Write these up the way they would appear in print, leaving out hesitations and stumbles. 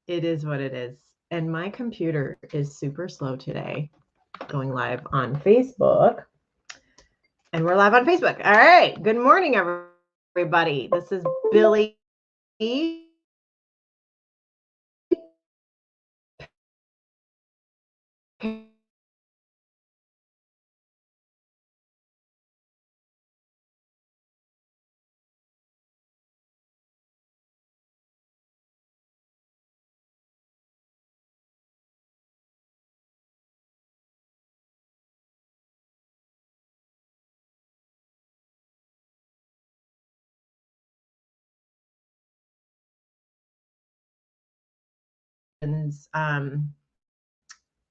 It is what it is. And my computer is super slow today, going live on Facebook. And we're live on Facebook. All right. Good morning, everybody. This is Billy.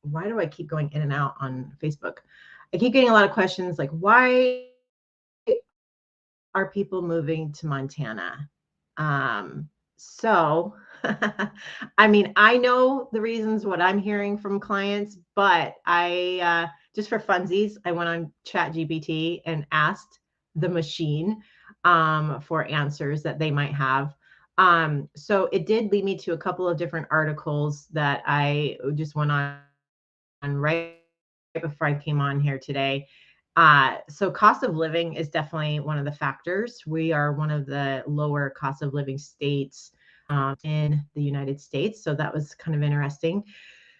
Why do I keep going in and out on Facebook? I keep getting a lot of questions like, why are people moving to Montana? So, I mean, I know the reasons what I'm hearing from clients, but I just for funsies, I went on ChatGPT and asked the machine for answers that they might have. So it did lead me to a couple of different articles that I just went on right before I came on here today. So cost of living is definitely one of the factors. We are one of the lower cost of living states in the United States. So that was kind of interesting.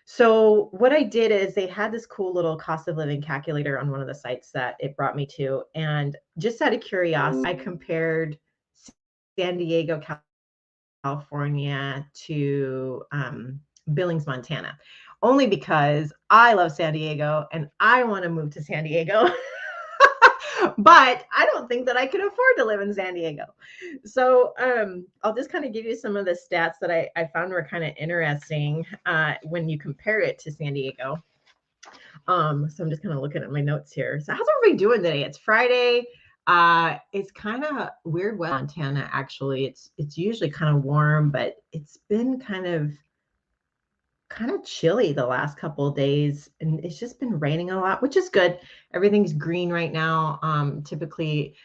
So what I did is they had this cool little cost of living calculator on one of the sites that it brought me to. And just out of curiosity, I compared San Diego, California to Billings, Montana, only because I love San Diego and I want to move to San Diego. But I don't think that I can afford to live in San Diego. So I'll just kind of give you some of the stats that I found were kind of interesting when you compare it to San Diego. So I'm just kind of looking at my notes here. So how's everybody doing today? It's Friday. It's kind of weird weather in Montana, actually. It's usually kind of warm, but it's been kind of chilly the last couple of days, and it's just been raining a lot, which is good. Everything's green right now. Typically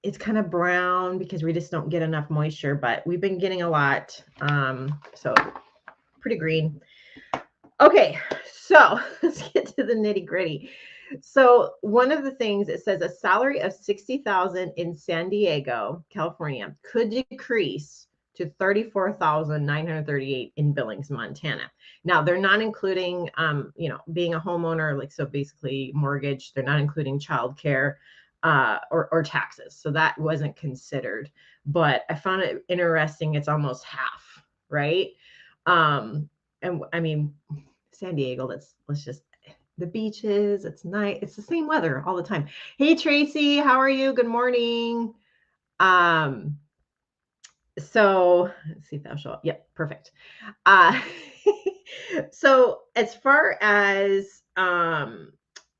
it's kind of brown because we just don't get enough moisture, but we've been getting a lot. So pretty green. Okay, so let's get to the nitty gritty. So one of the things, it says a salary of $60,000 in San Diego, California, could decrease to $34,938 in Billings, Montana. Now they're not including, being a homeowner, like, so basically mortgage. They're not including childcare or taxes, so that wasn't considered. But I found it interesting. It's almost half, right? And I mean, San Diego, let's just, the beaches, it's nice. It's the same weather all the time. Hey Tracy, how are you? Good morning. So let's see if that'll show up. Yep, perfect. Uh so as far as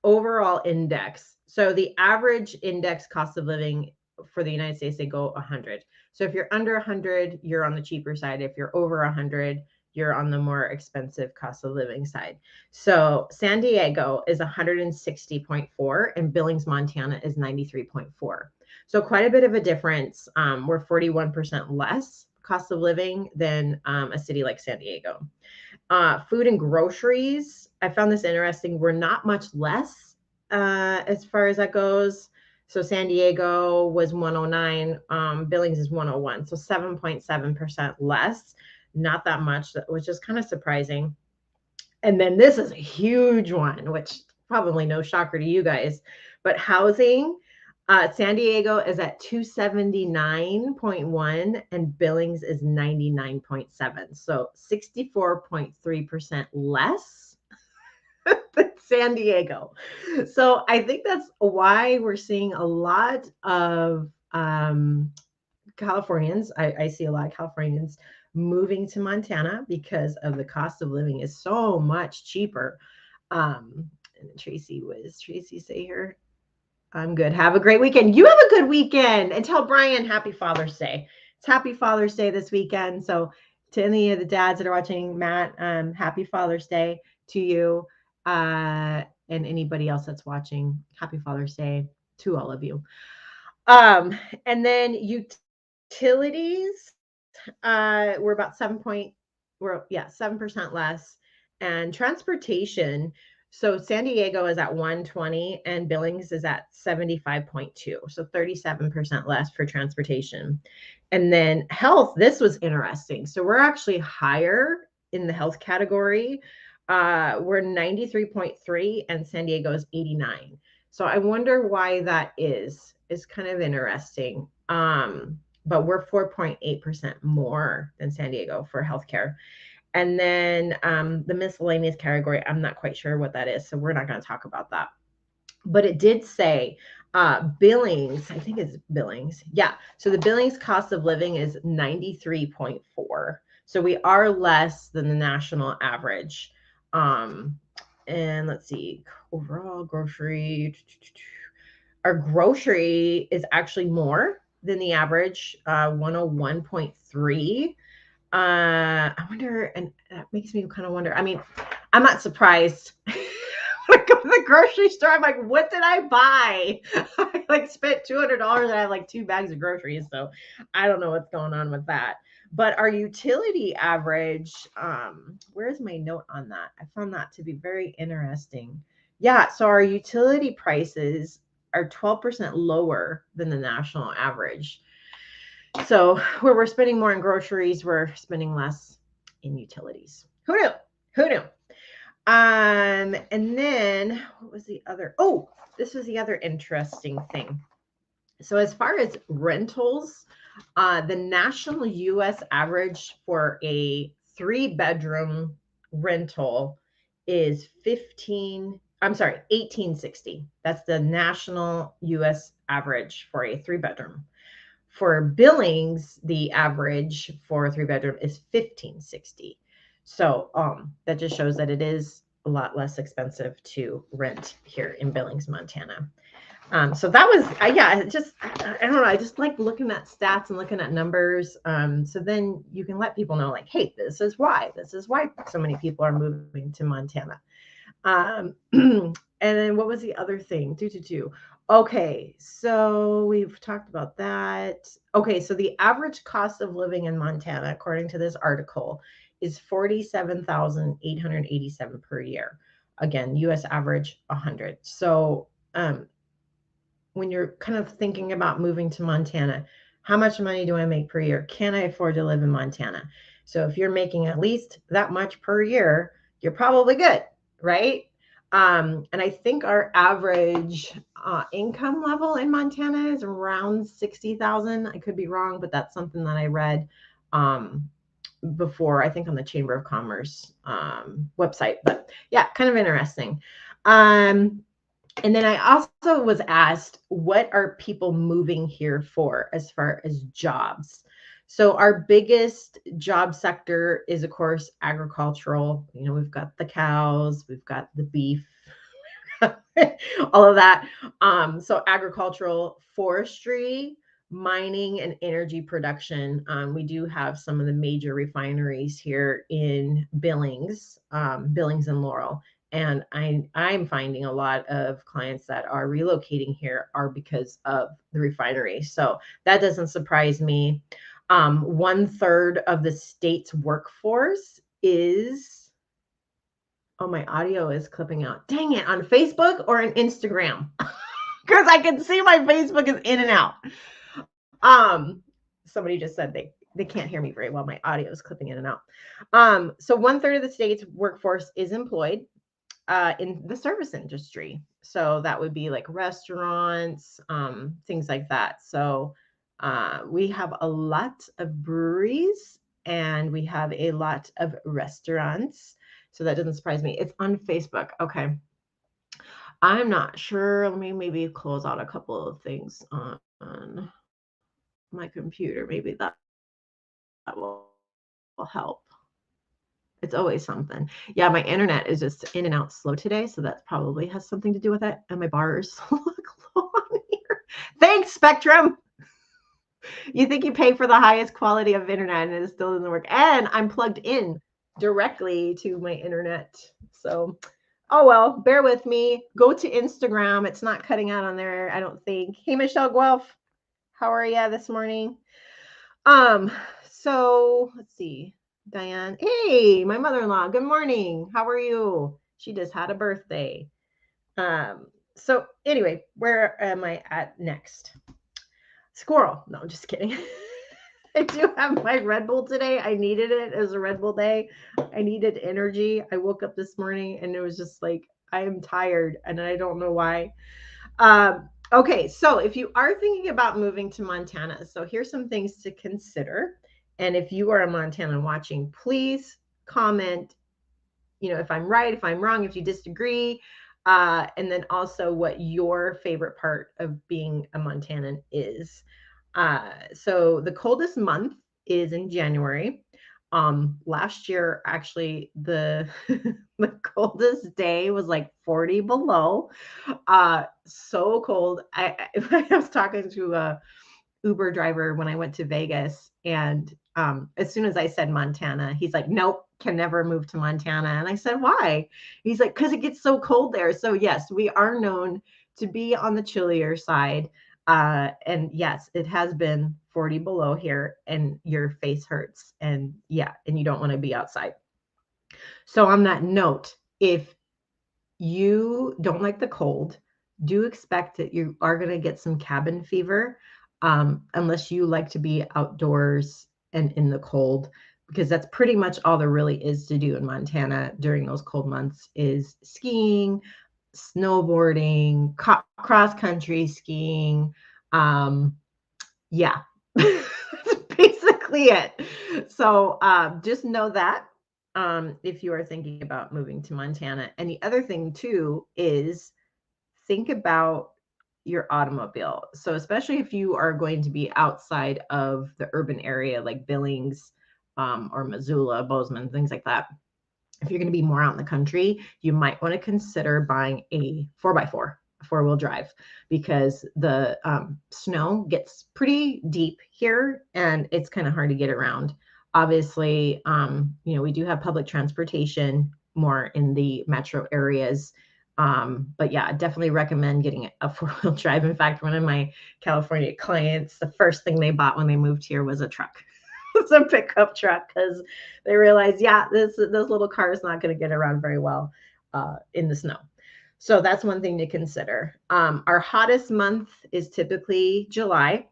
overall index, so the average index cost of living for the United States, they go 100. So if you're under 100, you're on the cheaper side. If you're over 100, you're on the more expensive cost of living side. So San Diego is 160.4 and Billings, Montana is 93.4. So quite a bit of a difference. We're 41% less cost of living than a city like San Diego. Food and groceries, I found this interesting. We're not much less as far as that goes. So San Diego was 109, Billings is 101, so 7.7% less. Not that much, which is kind of surprising. And then this is a huge one, which probably no shocker to you guys, but housing. San Diego is at 279.1 and Billings is 99.7. So 64.3% less than San Diego. So I think that's why we're seeing a lot of Californians. I see a lot of Californians moving to Montana because of the cost of living is so much cheaper. And Tracy say here? I'm good. Have a great weekend. You have a good weekend. And tell Brian happy Father's Day. It's happy Father's Day this weekend. So to any of the dads that are watching, Matt, happy Father's Day to you. And anybody else that's watching, happy Father's Day to all of you. And then utilities, we're about yeah, 7% less. And transportation, so San Diego is at 120 and Billings is at 75.2. So 37% less for transportation. And then health, this was interesting. So we're actually higher in the health category. We're 93.3 and San Diego is 89. So I wonder why that is. It's kind of interesting. But we're 4.8% more than San Diego for healthcare. And then the miscellaneous category, I'm not quite sure what that is. So we're not going to talk about that. But it did say Billings, I think it's Billings. Yeah. So the Billings cost of living is 93.4. So we are less than the national average. And let's see, overall grocery. Our grocery is actually more than the average, 101.3. I wonder, and that makes me kind of wonder. I mean, I'm not surprised. When I go to the grocery store, I'm like, what did I buy? I like spent $200 and I have like 2 bags of groceries. So I don't know what's going on with that. But our utility average, where's my note on that? I found that to be very interesting. Yeah, so our utility prices are 12% lower than the national average. So where we're spending more in groceries, we're spending less in utilities. Who knew? Who knew? And then what was the other? Oh, this was the other interesting thing. So as far as rentals, the national U.S. average for a 3-bedroom rental is 1860. That's the national U.S. average for a 3-bedroom. For Billings, the average for a 3-bedroom is 1560. So that just shows that it is a lot less expensive to rent here in Billings, Montana. So that was, yeah, just, I don't know. I just like looking at stats and looking at numbers. So then you can let people know, like, hey, this is why so many people are moving to Montana. And then what was the other thing? Okay, so we've talked about that. Okay, so the average cost of living in Montana, according to this article, is $47,887 per year. Again, US average 100. So when you're kind of thinking about moving to Montana, how much money do I make per year? Can I afford to live in Montana? So if you're making at least that much per year, you're probably good, right? And I think our average income level in Montana is around 60,000. I could be wrong, but that's something that I read before, I think on the Chamber of Commerce website. But yeah, kind of interesting. And then I also was asked, what are people moving here for as far as jobs? So our biggest job sector is, of course, agricultural. You know, we've got the cows, we've got the beef, all of that. So agricultural, forestry, mining, and energy production. We do have some of the major refineries here in Billings, Billings and Laurel. And I'm finding a lot of clients that are relocating here are because of the refinery. So that doesn't surprise me. 1/3 of the state's workforce is, oh, my audio is clipping out. Dang it, on Facebook or on Instagram? Because I can see my Facebook is in and out. Somebody just said they can't hear me very well. My audio is clipping in and out. So 1/3 of the state's workforce is employed in the service industry. So that would be like restaurants, things like that. So we have a lot of breweries and we have a lot of restaurants. So that doesn't surprise me. It's on Facebook. Okay. I'm not sure. Let me maybe close out a couple of things on my computer. Maybe that will help. It's always something. Yeah, my internet is just in and out slow today, so that probably has something to do with it. And my bars look low on here. Thanks, Spectrum. You think you pay for the highest quality of internet and it still doesn't work. And I'm plugged in directly to my internet. So, oh well, bear with me. Go to Instagram. It's not cutting out on there, I don't think. Hey, Michelle Guelph, how are you this morning? So let's see. Diane. Hey, my mother-in-law. Good morning. How are you? She just had a birthday. So anyway, where am I at next? Squirrel. No, I'm just kidding. I do have my Red Bull today. I needed it as a Red Bull day. I needed energy. I woke up this morning and it was just like, I am tired and I don't know why. Okay, so if you are thinking about moving to Montana, so here's some things to consider. And if you are a Montanan watching, please comment, if I'm right, if I'm wrong, if you disagree, and then also what your favorite part of being a Montanan is. So the coldest month is in January. Last year, actually, the the coldest day was like 40 below. So cold. I was talking to a Uber driver when I went to Vegas, and as soon as I said Montana, he's like, "Nope, can never move to Montana." And I said, "Why?" He's like, "Because it gets so cold there." So yes, we are known to be on the chillier side. And yes, it has been 40 below here, and your face hurts, and yeah, and you don't want to be outside. So on that note, if you don't like the cold, do expect that you are going to get some cabin fever, unless you like to be outdoors and in the cold, because that's pretty much all there really is to do in Montana during those cold months is skiing, snowboarding, cross country skiing. Yeah, that's basically it. So just know that if you are thinking about moving to Montana. And the other thing too is think about your automobile. So especially if you are going to be outside of the urban area like Billings, or Missoula, Bozeman, things like that. If you're going to be more out in the country, you might want to consider buying a 4x4, four-wheel drive, because the snow gets pretty deep here and it's kind of hard to get around. Obviously, we do have public transportation more in the metro areas. But yeah, I definitely recommend getting a four-wheel drive. In fact, one of my California clients, the first thing they bought when they moved here was a truck. It's a pickup truck, because they realized, yeah, this little car is not going to get around very well in the snow. So that's one thing to consider. Our hottest month is typically July.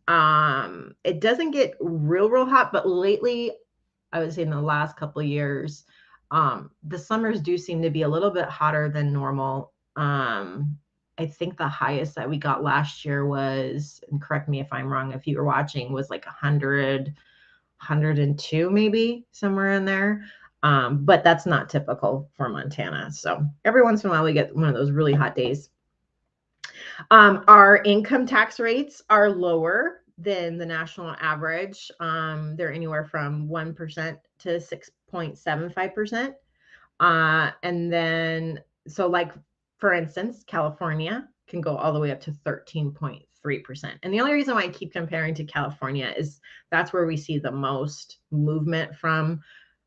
It doesn't get real hot, but lately, I would say in the last couple of years, the summers do seem to be a little bit hotter than normal. I think the highest that we got last year was, and correct me if I'm wrong, if you were watching, was like 102, maybe somewhere in there. But that's not typical for Montana. So every once in a while, we get one of those really hot days. Our income tax rates are lower than the national average. They're anywhere from 1% to 6.75%. And then, so like, for instance, California can go all the way up to 13.3%. And the only reason why I keep comparing to California is that's where we see the most movement from,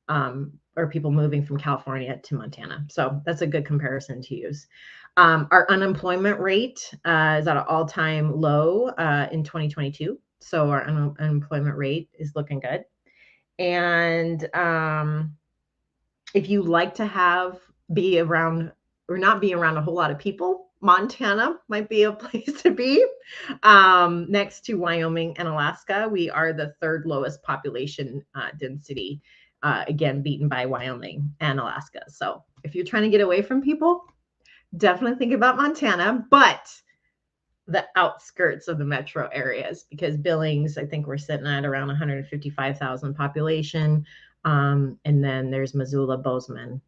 or people moving from California to Montana. So that's a good comparison to use. Our unemployment rate is at an all-time low in 2022. So our unemployment rate is looking good. And if you like to be around or not be around a whole lot of people, Montana might be a place to be. Next to Wyoming and Alaska, we are the third lowest population density, again, beaten by Wyoming and Alaska. So if you're trying to get away from people, definitely think about Montana, but the outskirts of the metro areas, because Billings, I think we're sitting at around 155,000 population. And then there's Missoula, Bozeman,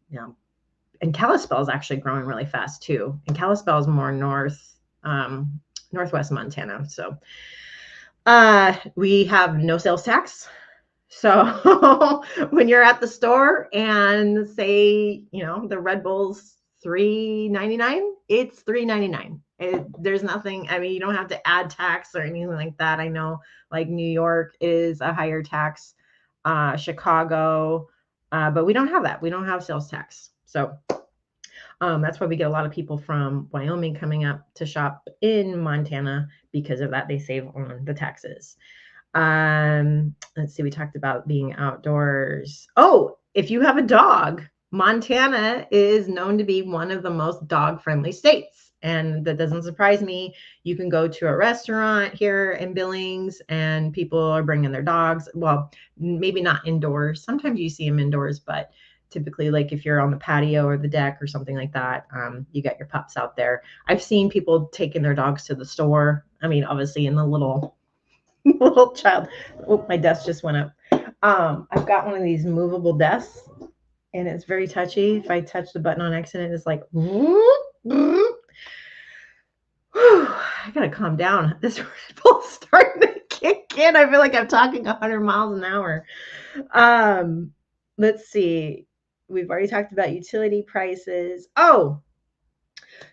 and Kalispell is actually growing really fast too. And Kalispell is more northwest Montana. So we have no sales tax. So when you're at the store and say, the Red Bull's $3.99, it's $3.99. There's nothing, I mean, you don't have to add tax or anything like that. I know like New York is a higher tax, Chicago, but we don't have that. We don't have sales tax. So that's why we get a lot of people from Wyoming coming up to shop in Montana because of that. They save on the taxes. Let's see, we talked about being outdoors. Oh, if you have a dog, Montana is known to be one of the most dog-friendly states. And that doesn't surprise me. You can go to a restaurant here in Billings and people are bringing their dogs. Well, maybe not indoors. Sometimes you see them indoors, but typically, like if you're on the patio or the deck or something like that, you got your pups out there. I've seen people taking their dogs to the store. I mean, obviously in the little little child. Oh, my desk just went up. I've got one of these movable desks, and it's very touchy. If I touch the button on accident, it's like, I gotta calm down. This Red Bull's starting to kick in. I feel like I'm talking 100 miles an hour. Let's see. We've already talked about utility prices. Oh,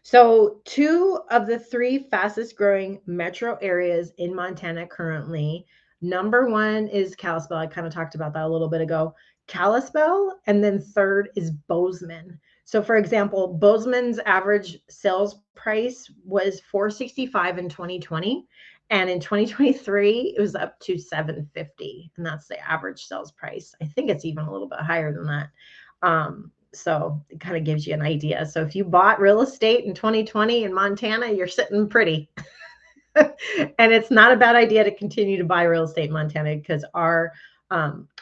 so 2 of the 3 fastest growing metro areas in Montana currently, number 1 is Kalispell. I kind of talked about that a little bit ago. Kalispell, and then third is Bozeman. So for example, Bozeman's average sales price was $465 in 2020, and in 2023 it was up to $750, and that's the average sales price. I think it's even a little bit higher than that. So it kind of gives you an idea. So if you bought real estate in 2020 in Montana, you're sitting pretty. And it's not a bad idea to continue to buy real estate in Montana because our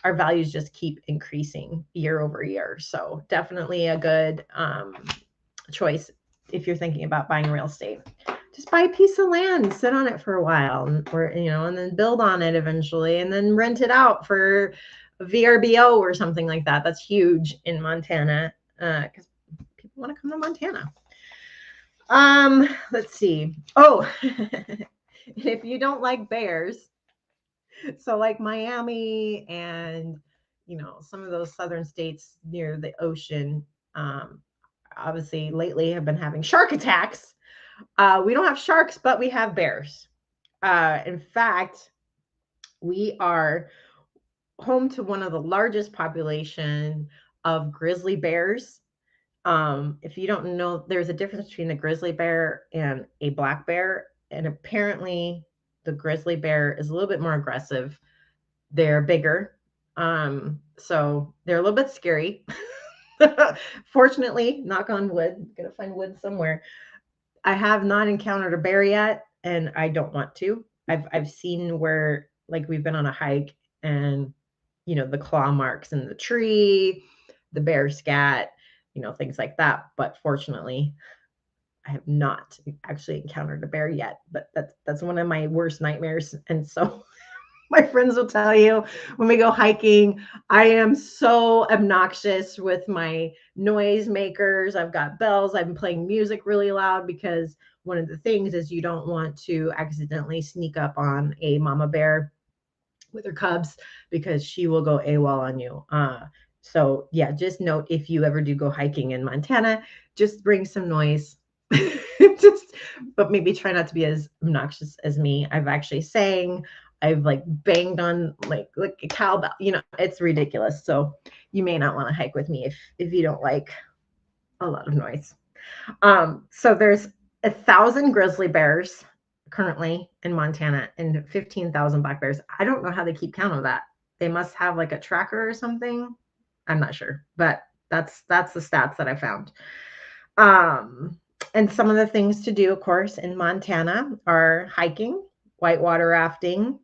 values just keep increasing year over year. So definitely a good choice if you're thinking about buying real estate. Just buy a piece of land, sit on it for a while, or and then build on it eventually, and then rent it out for VRBO or something like that. That's huge in Montana because people want to come to Montana. Let's see. Oh, if you don't like bears, so like Miami and some of those southern states near the ocean, obviously lately have been having shark attacks. We don't have sharks, but we have bears. In fact, we are home to one of the largest population of grizzly bears. If you don't know, there's a difference between a grizzly bear and a black bear, and apparently the grizzly bear is a little bit more aggressive. They're bigger, so they're a little bit scary. Fortunately, knock on wood, gonna find wood somewhere. I have not encountered a bear yet, and I don't want to. I've seen where like we've been on a hike and the claw marks in the tree, the bear scat, things like that. But fortunately, I have not actually encountered a bear yet. But that's one of my worst nightmares. And so my friends will tell you when we go hiking, I am so obnoxious with my noise makers. I've got bells. I've been playing music really loud because one of the things is you don't want to accidentally sneak up on a mama bear with her cubs because she will go AWOL on you. So yeah, just note if you ever do go hiking in Montana, just bring some noise. But maybe try not to be as obnoxious as me. I've actually sang, I've like banged on like a cowbell, it's ridiculous. So you may not want to hike with me if you don't like a lot of noise. So there's 1,000 grizzly bears currently in Montana and 15,000 black bears. I don't know how they keep count of that. They must have like a tracker or something. I'm not sure, but that's the stats that I found. And some of the things to do, of course, in Montana are hiking, whitewater rafting,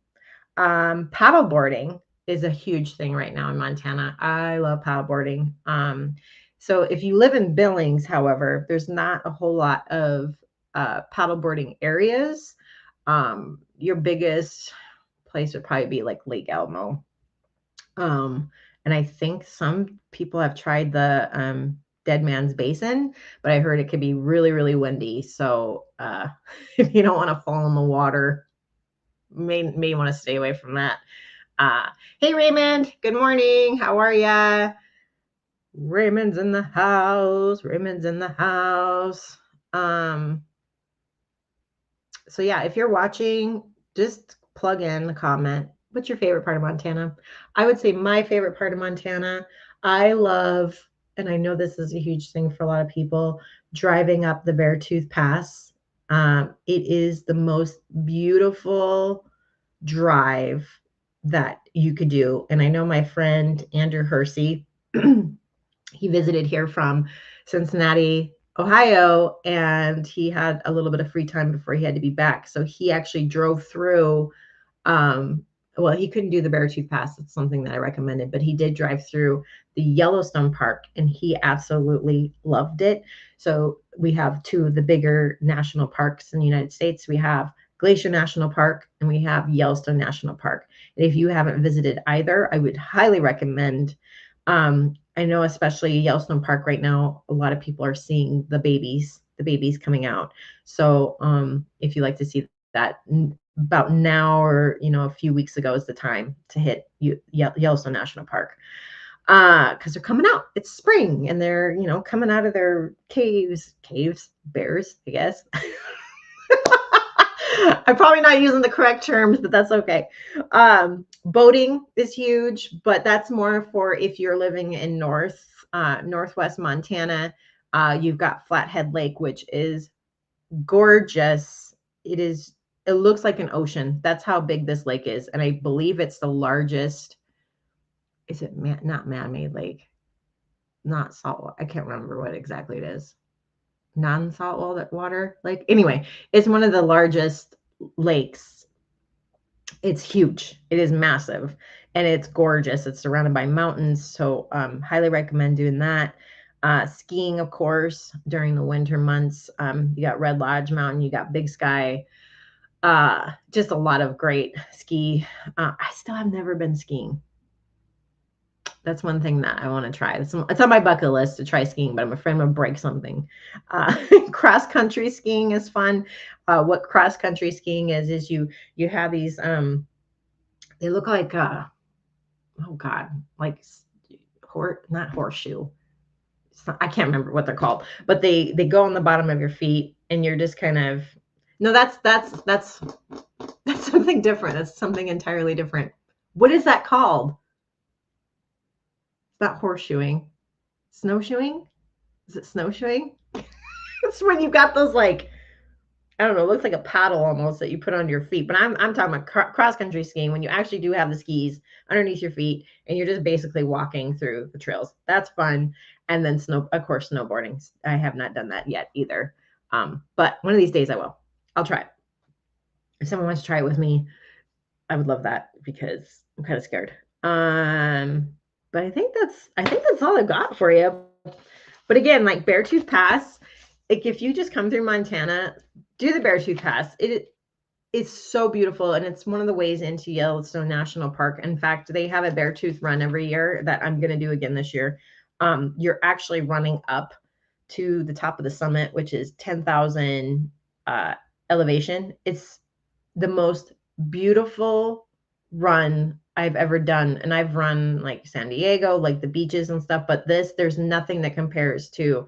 paddleboarding is a huge thing right now in Montana. I love paddleboarding. So if you live in Billings, however, there's not a whole lot of paddleboarding areas. Your biggest place would probably be like Lake Elmo. And I think some people have tried the Dead Man's Basin, but I heard it could be really, really windy. So if you don't want to fall in the water, may want to stay away from that. Hey, Raymond. Good morning. How are ya? Raymond's in the house. Raymond's in the house. So yeah, if you're watching, just plug in a comment. What's your favorite part of Montana? I would say my favorite part of Montana, I love, and I know this is a huge thing for a lot of people, driving up the Beartooth Pass. It is the most beautiful drive that you could do. And I know my friend Andrew Hersey, he visited here from Cincinnati, Ohio, and he had a little bit of free time before he had to be back. So he actually drove through. Um, well, he couldn't do the Beartooth Pass. It's something that I recommended, but he did drive through the Yellowstone Park and he absolutely loved it. So we have two of the bigger national parks in the United States. We have Glacier National Park and we have Yellowstone National Park. And if you haven't visited either, I would highly recommend. I know, especially Yellowstone Park right now, a lot of people are seeing the babies coming out. So if you like to see that, about now or a few weeks ago is the time to hit Yellowstone National Park because they're coming out. It's spring and they're coming out of their caves, bears, I guess. I'm probably not using the correct terms, but that's okay. Boating is huge, but that's more for if you're living in northwest Montana. You've got Flathead Lake, which is gorgeous. It looks like an ocean. That's how big this lake is. And I believe it's the largest. Is it not man-made lake? Not salt. I can't remember what exactly it is. Non-salt water lake. Anyway, it's one of the largest lakes. It's huge. It is massive and it's gorgeous. It's surrounded by mountains. So highly recommend doing that. Skiing, of course, during the winter months. You got Red Lodge Mountain, you got Big Sky. Just a lot of great ski. I still have never been skiing. That's one thing that I want to try. It's on my bucket list to try skiing, but I'm afraid I'm going to break something. Cross country skiing is fun. What cross country skiing is you have these, they look like, oh God, like not horseshoe. I can't remember what they're called, but they go on the bottom of your feet and you're just kind of, no, that's something different. That's something entirely different. What is that called? It's not horseshoeing. Snowshoeing? Is it snowshoeing? It's when you've got those like, I don't know, it looks like a paddle almost that you put on your feet. But I'm talking about cross country skiing when you actually do have the skis underneath your feet and you're just basically walking through the trails. That's fun. And then of course, snowboarding. I have not done that yet either. But one of these days I will. I'll try it. If someone wants to try it with me, I would love that because I'm kind of scared. But I think that's all I've got for you. But again, like Beartooth Pass, like if you just come through Montana, do the Beartooth Pass. It's so beautiful, and it's one of the ways into Yellowstone National Park. In fact, they have a Beartooth run every year that I'm going to do again this year. You're actually running up to the top of the summit, which is 10,000 elevation. It's the most beautiful run I've ever done. And I've run like San Diego, like the beaches and stuff, but there's nothing that compares to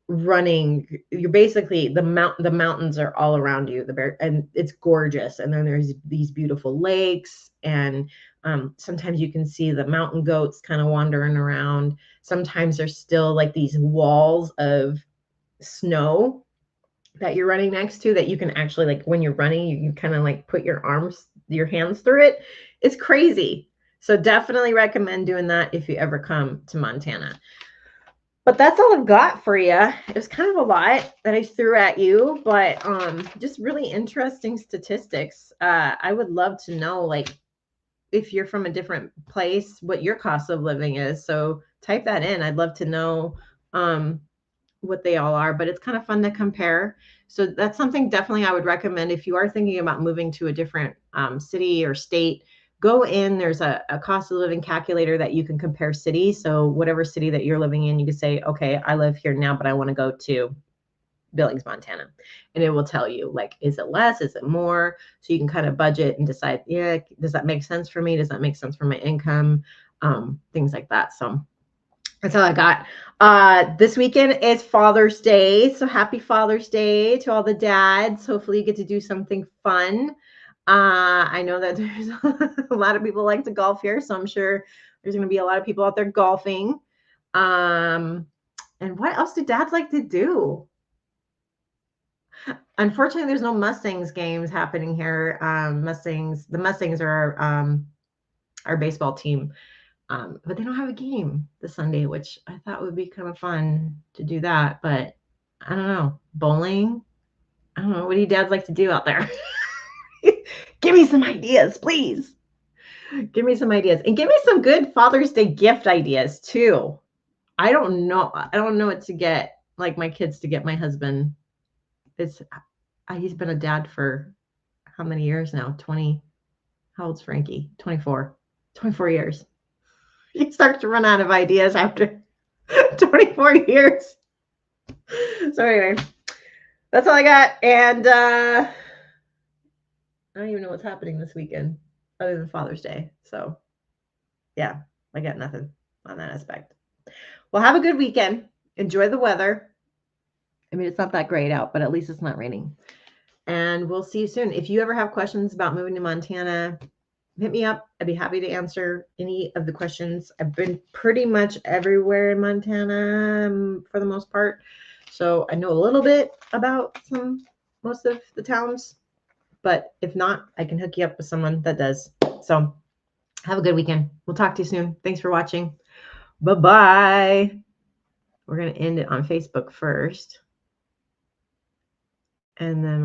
running. You're basically the mountains are all around you, and it's gorgeous. And then there's these beautiful lakes and sometimes you can see the mountain goats kind of wandering around. Sometimes there's still like these walls of snow that you're running next to that you can actually, like when you're running, you kind of like put your hands through it. It's crazy. So definitely recommend doing that if you ever come to Montana. But that's all I've got for you. It was kind of a lot that I threw at you, but just really interesting statistics. I would love to know, like, if you're from a different place, what your cost of living is. So type that in. I'd love to know what they all are, but it's kind of fun to compare. So that's something definitely I would recommend if you are thinking about moving to a different city or state. Go in, there's a cost of living calculator that you can compare cities. So whatever city that you're living in, you can say, okay, I live here now, but I want to go to Billings, Montana. And it will tell you, like, is it less? Is it more? So you can kind of budget and decide, yeah, does that make sense for me? Does that make sense for my income? Things like that. So that's all I got. This weekend is Father's Day. So happy Father's Day to all the dads. Hopefully you get to do something fun. I know that there's a lot of people like to golf here, so I'm sure there's going to be a lot of people out there golfing. And what else do dads like to do? Unfortunately, there's no Mustangs games happening here. The Mustangs are our baseball team, but they don't have a game this Sunday, which I thought would be kind of fun to do that. But I don't know, bowling. I don't know. What do you dads like to do out there? Give me some ideas, please. Give me some ideas, and give me some good Father's Day gift ideas too. I don't know. I don't know what to get like my kids to get my husband. It's he's been a dad for how many years now? 20. How old's Frankie? 24. 24 years. You start to run out of ideas after 24 years. So anyway, that's all I got. And I don't even know what's happening this weekend other than Father's Day. So yeah, I got nothing on that aspect. Well, have a good weekend. Enjoy the weather. I mean, it's not that great out, but at least it's not raining. And we'll see you soon. If you ever have questions about moving to Montana, hit me up. I'd be happy to answer any of the questions. I've been pretty much everywhere in Montana for the most part. So I know a little bit about most of the towns, but if not, I can hook you up with someone that does. So have a good weekend. We'll talk to you soon. Thanks for watching. Bye-bye. We're going to end it on Facebook first. And then we're